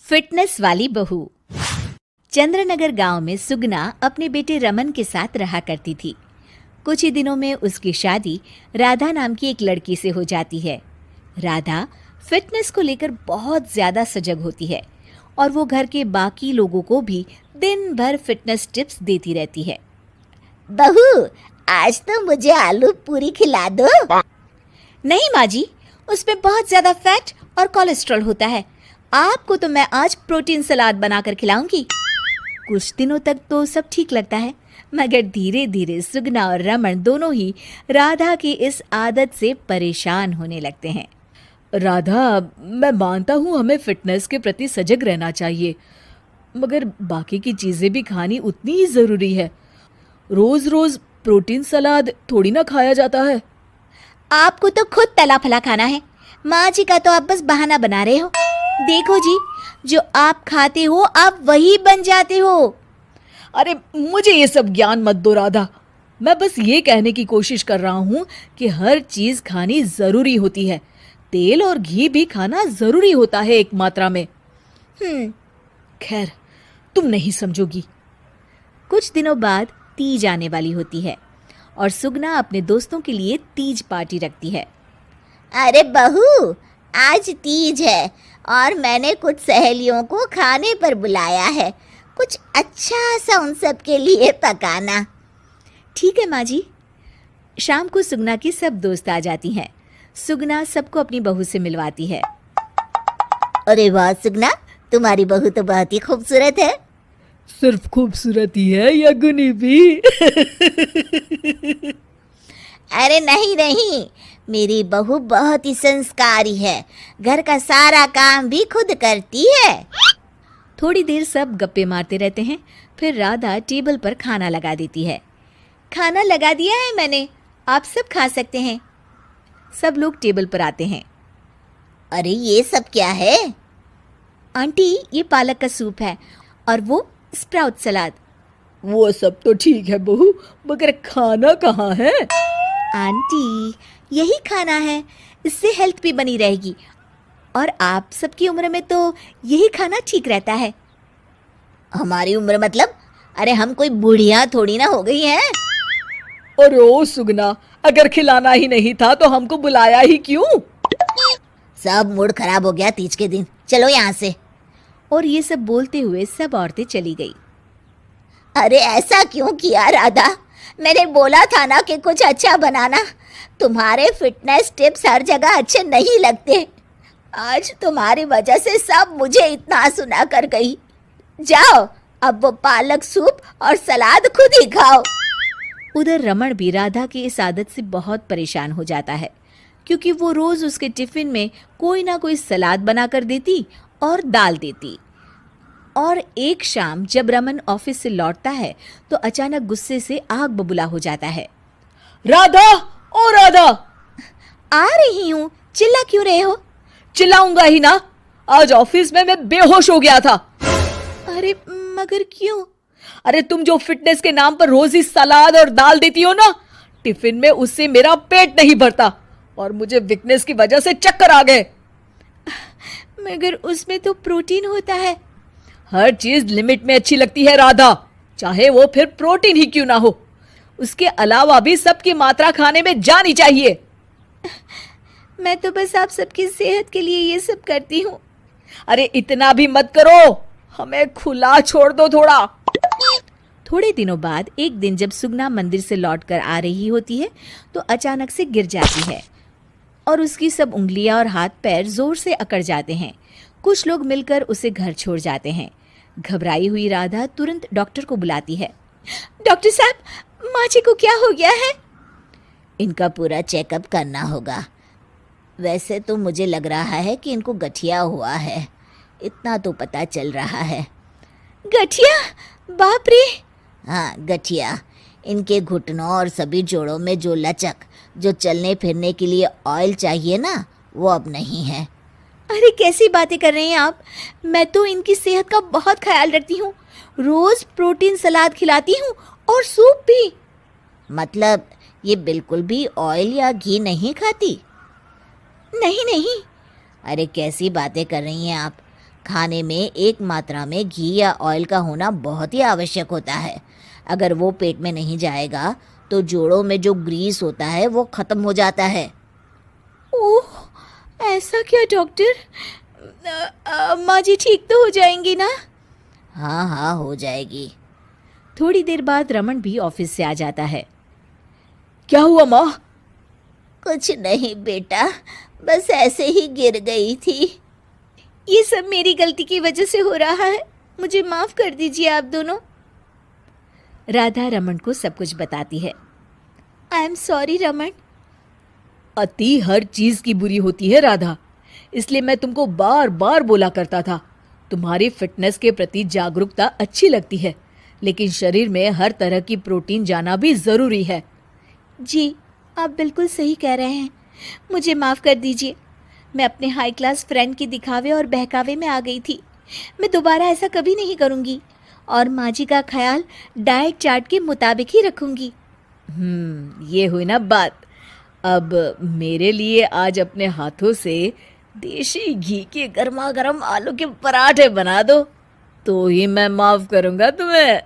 Fitness वाली बहू। चंद्रनगर गांव में सुगना अपने बेटे रमन के साथ रहा करती थी। कुछ ही दिनों में उसकी शादी राधा नाम की एक लड़की से हो जाती है। राधा फिटनेस को लेकर बहुत ज्यादा सजग होती है और वो घर के बाकी लोगों को भी दिन भर फिटनेस टिप्स देती रहती है। बहू, आज तो मुझे आलू पूरी खिला दो। नहीं माँ जी, उसमें बहुत ज्यादा फैट और कोलेस्ट्रॉल होता है। आपको तो मैं आज प्रोटीन सलाद बनाकर खिलाऊंगी। कुछ दिनों तक तो सब ठीक लगता है, मगर धीरे धीरे सुगना और रमन दोनों ही राधा की इस आदत से परेशान होने लगते हैं। राधा, मैं मानता हूँ हमें फिटनेस के प्रति सजग रहना चाहिए, मगर बाकी की चीज़ें भी खानी उतनी ही ज़रूरी है। रोज़ रोज़ प्रोटीन सलाद थोड़ी ना खाया जाता है। आपको तो खुद तला फला खाना है, माँ जी का तो आप बस बहाना बना रहे हो। देखो जी, जो आप खाते हो आप वही बन जाते हो। अरे मुझे ये सब ज्ञान मत दो राधा, मैं बस ये कहने की कोशिश कर रहा हूँ कि हर चीज़ खानी ज़रूरी होती है। तेल और घी भी खाना ज़रूरी होता है एक मात्रा में। खैर, तुम नहीं समझोगी। कुछ दिनों बाद तीज आने वाली होती है और सुगना अपने दोस्तों के लिए तीज पार्टी रखती है। अरे बहू, आज तीज है और मैंने कुछ सहेलियों को खाने पर बुलाया है। कुछ अच्छा सा उन सब के लिए पकाना। ठीक है माँ जी। शाम को सुगना की सब दोस्त आ जाती हैं। सुगना सबको अपनी बहू से मिलवाती है। अरे वाह सुगना, तुम्हारी बहू तो बहुत ही खूबसूरत है। सिर्फ खूबसूरत ही है या गुनी भी? अरे नहीं नहीं, मेरी बहू बहुत ही संस्कारी है। घर का सारा काम भी खुद करती है। थोड़ी देर सब गप्पे मारते रहते हैं, फिर राधा टेबल पर खाना लगा देती है। खाना लगा दिया है मैंने, आप सब खा सकते हैं। सब लोग टेबल पर आते हैं। अरे ये सब क्या है? आंटी, ये पालक का सूप है और वो स्प्राउट सलाद। वो सब तो ठीक है बहू, मगर खाना कहाँ है? आंटी, यही खाना है, इससे हेल्थ भी बनी रहेगी और आप सबकी उम्र में तो यही खाना ठीक रहता है। हमारी उम्र मतलब? अरे हम कोई बुढ़िया थोड़ी ना हो गई हैं। अरे ओ सुगना, अगर खिलाना ही नहीं था तो हमको बुलाया ही क्यों? सब मूड खराब हो गया तीज के दिन, चलो यहाँ से। और ये सब बोलते हुए सब औरतें चली गई। अरे ऐसा क्यों किया राधा? मैंने बोला था ना कि कुछ अच्छा बनाना। तुम्हारे फिटनेस टिप्स हर जगह अच्छे नहीं लगते। आज तुम्हारी वजह से सब मुझे इतना सुना कर गई। जाओ, अब वो पालक सूप और सलाद खुद ही खाओ। उधर रमन भी राधा की इस आदत से बहुत परेशान हो जाता है, क्योंकि वो रोज उसके टिफिन में कोई ना कोई सलाद बनाकर देती और दाल देती। और एक शाम जब रमन ऑफिस से लौटता है तो अचानक गुस्से से आग बबूला हो जाता है। राधा, ओ राधा! आ रही हूँ, चिल्ला क्यों रहे हो? चिल्लाऊंगा ही ना, आज ऑफिस में मैं बेहोश हो गया था। अरे मगर क्यों? अरे तुम जो फिटनेस के नाम पर रोज ही सलाद और दाल देती हो ना, टिफिन में उससे मेरा पेट नहीं भरता और मुझे वीकनेस की वजह से चक्कर आ गए। मगर उसमें तो प्रोटीन होता है। हर चीज लिमिट में अच्छी लगती है राधा, चाहे वो फिर प्रोटीन ही क्यों ना हो। उसके अलावा भी सबकी मात्रा खाने में जानी चाहिए। मैं तो बस आप सबकी सेहत के लिए ये सब करती हूँ। अरे इतना भी मत करो, हमें खुला छोड़ दो थोड़ा। थोड़े दिनों बाद एक दिन जब सुगना मंदिर से लौटकर आ रही होती है तो अचानक से गिर जाती है और उसकी सब उंगलियां और हाथ पैर जोर से अकड़ जाते हैं। कुछ लोग मिलकर उसे घर छोड़ जाते हैं। घबराई हुई राधा तुरंत डॉक्टर को बुलाती है। डॉक्टर साहब, माँ जी को क्या हो गया है? इनका पूरा चेकअप करना होगा। वैसे तो मुझे लग रहा है कि इनको गठिया हुआ है, इतना तो पता चल रहा है। गठिया? बाप रे! हाँ, गठिया। इनके घुटनों और सभी जोड़ों में जो लचक, जो चलने फिरने के लिए ऑयल चाहिए ना, वो अब नहीं है। अरे कैसी बातें कर रहे हैं आप? मैं तो इनकी सेहत का बहुत ख्याल रखती हूँ, रोज प्रोटीन सलाद खिलाती हूँ और सूप भी। मतलब ये बिल्कुल भी ऑयल या घी नहीं खाती? नहीं नहीं। अरे कैसी बातें कर रही हैं आप? खाने में एक मात्रा में घी या ऑयल का होना बहुत ही आवश्यक होता है। अगर वो पेट में नहीं जाएगा तो जोड़ों में जो ग्रीस होता है वो खत्म हो जाता है। ओह, ऐसा क्या डॉक्टर? माँ जी ठीक तो हो जाएंगी ना? हाँ हाँ, हो जाएगी। थोड़ी देर बाद रमन भी ऑफिस से आ जाता है। क्या हुआ माँ? कुछ नहीं बेटा, बस ऐसे ही गिर गई थी। ये सब मेरी गलती की वजह से हो रहा है, मुझे माफ कर दीजिए आप दोनों। राधा रमन को सब कुछ बताती है। I am sorry Raman. अति हर चीज की बुरी होती है राधा, इसलिए मैं तुमको बार बार बोला करता था। तुम्हारी फिटनेस के प्रति जागरूकता अच्छी लगती है, लेकिन शरीर में हर तरह की प्रोटीन जाना भी जरूरी है। जी, आप बिल्कुल सही कह रहे हैं, मुझे माफ़ कर दीजिए। मैं अपने हाई क्लास फ्रेंड के दिखावे और बहकावे में आ गई थी। मैं दोबारा ऐसा कभी नहीं करूँगी और माँ जी का ख्याल डाइट चार्ट के मुताबिक ही रखूँगी। ये हुई ना बात। अब मेरे लिए आज अपने हाथों से देशी घी के गर्मा गर्म आलू के पराठे बना दो, तो ही मैं माफ करूंगा तुम्हें।